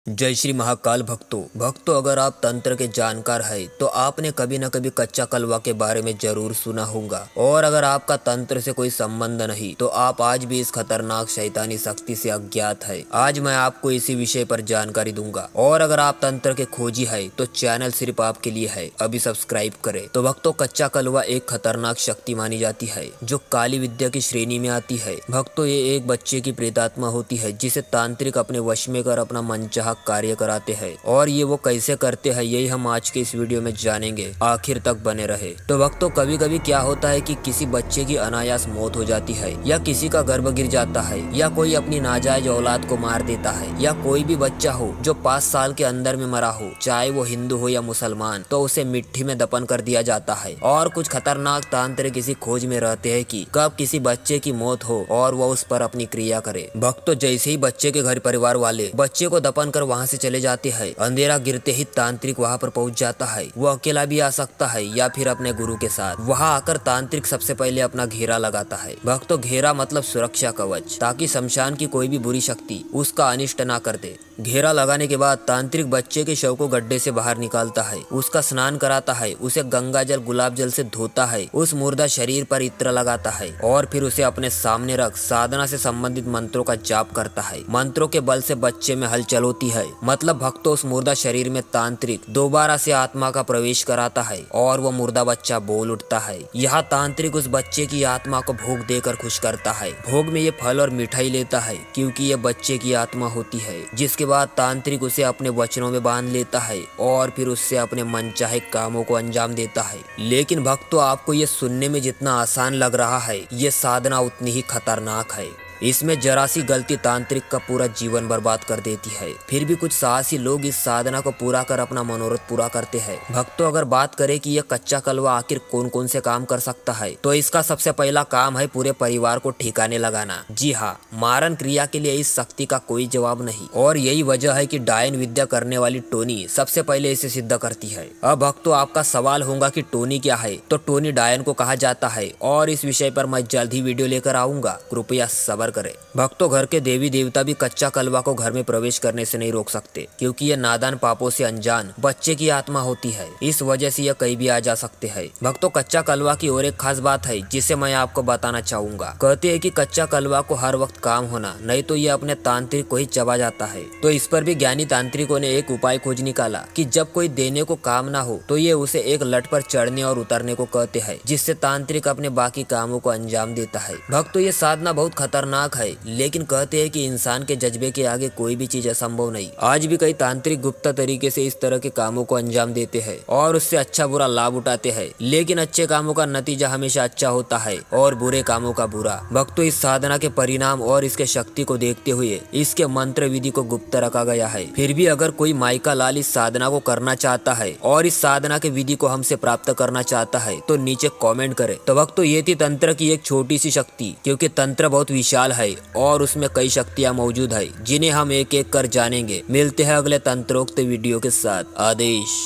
जय श्री महाकाल भक्तों अगर आप तंत्र के जानकार हैं तो आपने कभी न कभी कच्चा कलवा के बारे में जरूर सुना होगा। और अगर आपका तंत्र से कोई संबंध नहीं तो आप आज भी इस खतरनाक शैतानी शक्ति से अज्ञात है। आज मैं आपको इसी विषय पर जानकारी दूंगा। और अगर आप तंत्र के खोजी है तो चैनल सिर्फ आपके लिए है, अभी सब्सक्राइब करें। तो भक्तों, कच्चा कलवा एक खतरनाक शक्ति मानी जाती है जो काली विद्या की श्रेणी में आती है। भक्तों, ये एक बच्चे की प्रेतात्मा होती है जिसे तांत्रिक अपने वश में कर अपना मनचाहा कार्य कराते हैं। और ये वो कैसे करते हैं, यही हम आज के इस वीडियो में जानेंगे। आखिर तक बने रहे। तो भक्तों, कभी कभी क्या होता है कि किसी बच्चे की अनायास मौत हो जाती है, या किसी का गर्भ गिर जाता है, या कोई अपनी नाजायज औलाद को मार देता है, या कोई भी बच्चा हो जो 5 साल के अंदर में मरा हो, चाहे वो हिंदू हो या मुसलमान, तो उसे मिट्टी में दफन कर दिया जाता है। और कुछ खतरनाक तांत्रिक इसी खोज में रहते हैं कि कब किसी बच्चे की मौत हो और वो उस पर अपनी क्रिया करे। भक्तों, जैसे ही बच्चे के घर परिवार वाले बच्चे को दफन कर वहाँ से चले जाते हैं, अंधेरा गिरते ही तांत्रिक वहाँ पर पहुँच जाता है। वो अकेला भी आ सकता है या फिर अपने गुरु के साथ। वहाँ आकर तांत्रिक सबसे पहले अपना घेरा लगाता है। भक्तों, घेरा मतलब सुरक्षा कवच, ताकि शमशान की कोई भी बुरी शक्ति उसका अनिष्ट ना कर दे। घेरा लगाने के बाद तांत्रिक बच्चे के शव को गड्ढे से बाहर निकालता है, उसका स्नान कराता है, उसे गंगा जल गुलाब जल से धोता है, उस मुर्दा शरीर पर इत्र लगाता है और फिर उसे अपने सामने रख साधना से संबंधित मंत्रों का जाप करता है। मंत्रों के बल से बच्चे में हलचल होती है। मतलब भक्तों, उस मुर्दा शरीर में तांत्रिक दोबारा से आत्मा का प्रवेश कराता है और वो मुर्दा बच्चा बोल उठता है। यहाँ तांत्रिक उस बच्चे की आत्मा को भोग देकर खुश करता है। भोग में ये फल और मिठाई लेता है क्योंकि ये बच्चे की आत्मा होती है। जिसके बाद तांत्रिक उसे अपने वचनों में बांध लेता है और फिर उससे अपने मनचाहे कामों को अंजाम देता है। लेकिन भक्तों, आपको ये सुनने में जितना आसान लग रहा है, ये साधना उतनी ही खतरनाक है। इसमें जरा सी गलती तांत्रिक का पूरा जीवन बर्बाद कर देती है। फिर भी कुछ साहसी लोग इस साधना को पूरा कर अपना मनोरथ पूरा करते हैं। भक्तों, अगर बात करें कि यह कच्चा कलवा आखिर कौन कौन से काम कर सकता है, तो इसका सबसे पहला काम है पूरे परिवार को ठिकाने लगाना। जी हाँ, मारन क्रिया के लिए इस शक्ति का कोई जवाब नहीं। और यही वजह है कि डायन विद्या करने वाली टोनी सबसे पहले इसे सिद्ध करती है। अब भक्तों, आपका सवाल होगा कि टोनी क्या है, तो टोनी डायन को कहा जाता है और इस विषय पर मैं जल्द ही वीडियो लेकर आऊंगा, कृपया सब्र करें। भक्तों, घर के देवी देवता भी कच्चा कलवा को घर में प्रवेश करने से नहीं रोक सकते, क्योंकि ये नादान पापों से अनजान बच्चे की आत्मा होती है। इस वजह से यह कहीं भी आ जा सकते हैं। भक्तों, कच्चा कलवा की और एक खास बात है जिसे मैं आपको बताना चाहूंगा। कहते हैं कि कच्चा कलवा को हर वक्त काम होना, नहीं तो ये अपने तांत्रिक को ही चबा जाता है। तो इस पर भी ज्ञानी तांत्रिकों ने एक उपाय खोज निकाला कि जब कोई देने को काम ना हो तो ये उसे एक लट पर चढ़ने और उतरने को कहते हैं, जिससे तांत्रिक अपने बाकी कामों को अंजाम देता है। भक्तों, ये साधना बहुत खतरनाक है, लेकिन कहते हैं कि इंसान के जज्बे के आगे कोई भी चीज असंभव नहीं। आज भी कई तांत्रिक गुप्त तरीके से इस तरह के कामों को अंजाम देते हैं और उससे अच्छा बुरा लाभ उठाते हैं। लेकिन अच्छे कामों का नतीजा हमेशा अच्छा होता है और बुरे कामों का बुरा। भक्तों, इस साधना के परिणाम और इसके शक्ति को देखते हुए इसके मंत्र विधि को गुप्त रखा गया है। फिर भी अगर कोई माइका लाल इस साधना को करना चाहता है और इस साधना के विधि को हमसे प्राप्त करना चाहता है तो नीचे कमेंट करे। तो भक्तों, ये थी तंत्र की एक छोटी सी शक्ति, क्योंकि तंत्र बहुत विशाल है और उसमें कई शक्तियां मौजूद है जिन्हें हम एक एक कर जानेंगे। मिलते हैं अगले तंत्रोक्त वीडियो के साथ। आदेश।